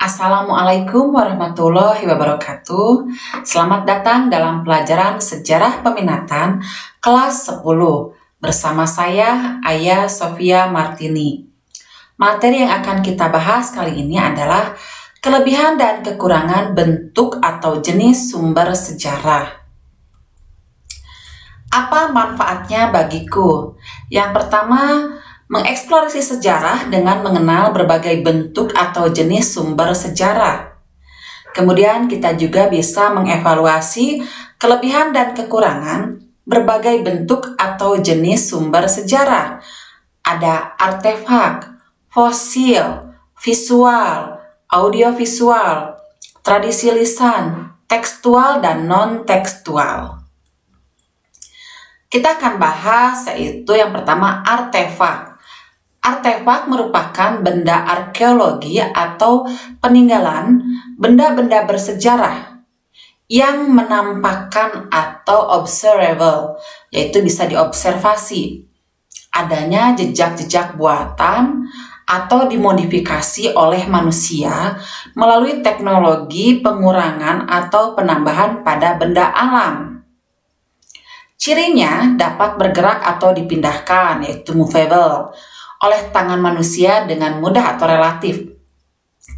Assalamualaikum warahmatullahi wabarakatuh. Selamat datang dalam pelajaran Sejarah Peminatan kelas 10 bersama saya Aya Sofia Martini. Materi yang akan kita bahas kali ini adalah kelebihan dan kekurangan bentuk atau jenis sumber sejarah. Apa manfaatnya bagiku? Yang pertama, mengeksplorasi sejarah dengan mengenal berbagai bentuk atau jenis sumber sejarah. Kemudian kita juga bisa mengevaluasi kelebihan dan kekurangan berbagai bentuk atau jenis sumber sejarah. Ada artefak, fosil, visual, audiovisual, tradisi lisan, tekstual, dan non-tekstual. Kita akan bahas yaitu yang pertama artefak. Artefak merupakan benda arkeologi atau peninggalan benda-benda bersejarah yang menampakkan atau observable, yaitu bisa diobservasi adanya jejak-jejak buatan atau dimodifikasi oleh manusia melalui teknologi pengurangan atau penambahan pada benda alam. Cirinya dapat bergerak atau dipindahkan, yaitu movable, oleh tangan manusia dengan mudah atau relatif,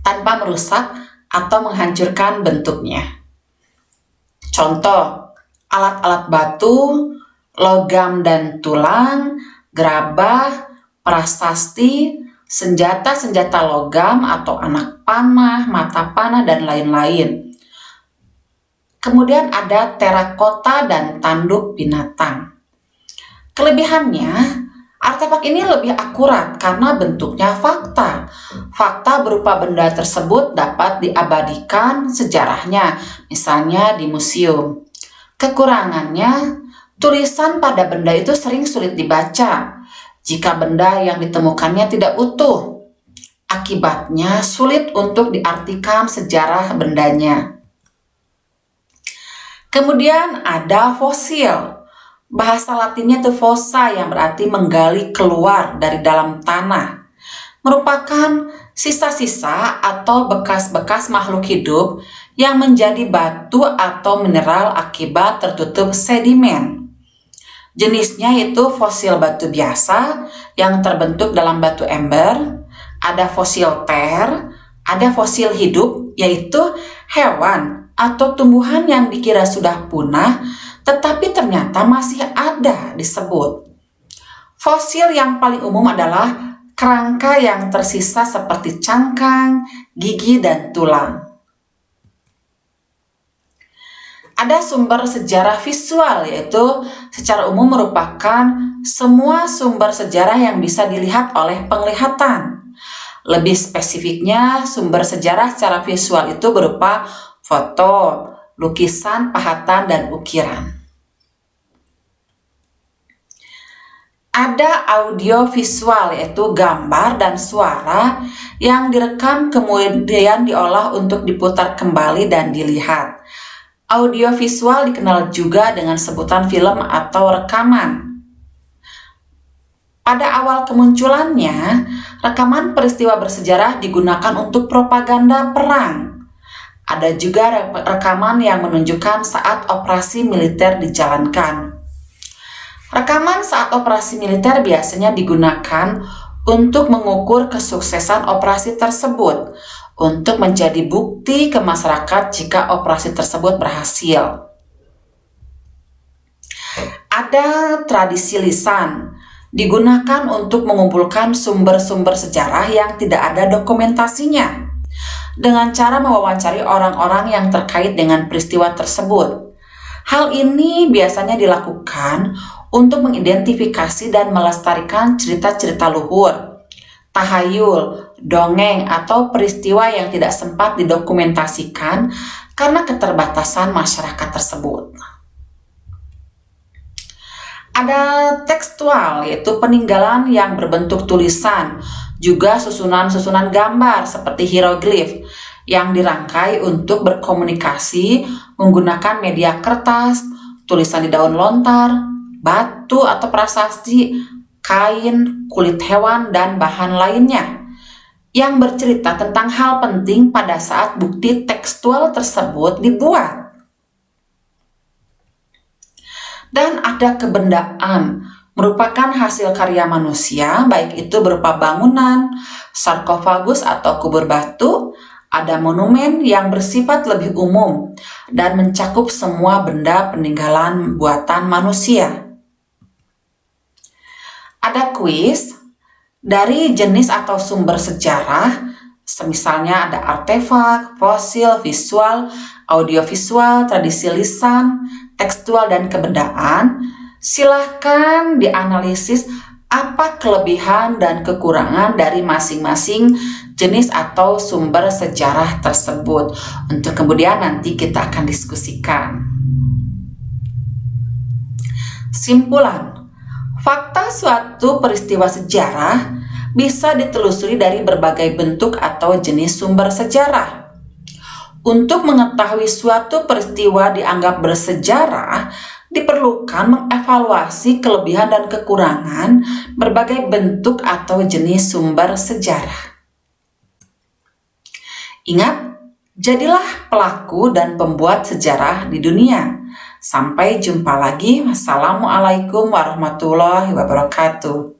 tanpa merusak atau menghancurkan bentuknya. Contoh, alat-alat batu, logam dan tulang, gerabah, prasasti, senjata-senjata logam atau anak panah, mata panah, dan lain-lain. Kemudian ada terakota dan tanduk binatang. Kelebihannya, artefak ini lebih akurat karena bentuknya fakta. Fakta berupa benda tersebut dapat diabadikan sejarahnya, misalnya di museum. Kekurangannya, tulisan pada benda itu sering sulit dibaca jika benda yang ditemukannya tidak utuh. Akibatnya sulit untuk diartikan sejarah bendanya. Kemudian ada fosil. Bahasa Latinnya itu fossa yang berarti menggali keluar dari dalam tanah. Merupakan sisa-sisa atau bekas-bekas makhluk hidup yang menjadi batu atau mineral akibat tertutup sedimen. Jenisnya itu fosil batu biasa yang terbentuk dalam batu ember, ada fosil ter, ada fosil hidup yaitu hewan atau tumbuhan yang dikira sudah punah tetapi ternyata masih ada disebut. Fosil yang paling umum adalah kerangka yang tersisa seperti cangkang, gigi, dan tulang. Ada sumber sejarah visual, yaitu secara umum merupakan semua sumber sejarah yang bisa dilihat oleh penglihatan. Lebih spesifiknya, sumber sejarah secara visual itu berupa foto, lukisan, pahatan, dan ukiran. Ada audio visual, yaitu gambar dan suara yang direkam kemudian diolah untuk diputar kembali dan dilihat. Audio visual dikenal juga dengan sebutan film atau rekaman. Pada awal kemunculannya, rekaman peristiwa bersejarah digunakan untuk propaganda perang. Ada juga rekaman yang menunjukkan saat operasi militer dijalankan. Rekaman saat operasi militer biasanya digunakan untuk mengukur kesuksesan operasi tersebut, untuk menjadi bukti ke masyarakat jika operasi tersebut berhasil. Ada tradisi lisan, digunakan untuk mengumpulkan sumber-sumber sejarah yang tidak ada dokumentasinya, dengan cara mewawancari orang-orang yang terkait dengan peristiwa tersebut. Hal ini biasanya dilakukan untuk mengidentifikasi dan melestarikan cerita-cerita luhur, tahayul, dongeng, atau peristiwa yang tidak sempat didokumentasikan karena keterbatasan masyarakat tersebut. Ada tekstual, yaitu peninggalan yang berbentuk tulisan, juga susunan-susunan gambar seperti hieroglif yang dirangkai untuk berkomunikasi menggunakan media kertas, tulisan di daun lontar, batu atau prasasti, kain, kulit hewan, dan bahan lainnya. yang bercerita tentang hal penting pada saat bukti tekstual tersebut dibuat. Dan ada kebendaan, merupakan hasil karya manusia, baik itu berupa bangunan, sarkofagus atau kubur batu. Ada monumen yang bersifat lebih umum dan mencakup semua benda peninggalan buatan manusia. Ada kuis dari jenis atau sumber sejarah, misalnya ada artefak, fosil, visual, audiovisual, tradisi lisan, tekstual, dan kebendaan. Silahkan dianalisis apa kelebihan dan kekurangan dari masing-masing jenis atau sumber sejarah tersebut. Untuk kemudian nanti kita akan diskusikan. Simpulan, fakta suatu peristiwa sejarah bisa ditelusuri dari berbagai bentuk atau jenis sumber sejarah. Untuk mengetahui suatu peristiwa dianggap bersejarah, diperlukan mengevaluasi kelebihan dan kekurangan berbagai bentuk atau jenis sumber sejarah. Ingat, jadilah pelaku dan pembuat sejarah di dunia. Sampai jumpa lagi. Wassalamualaikum warahmatullahi wabarakatuh.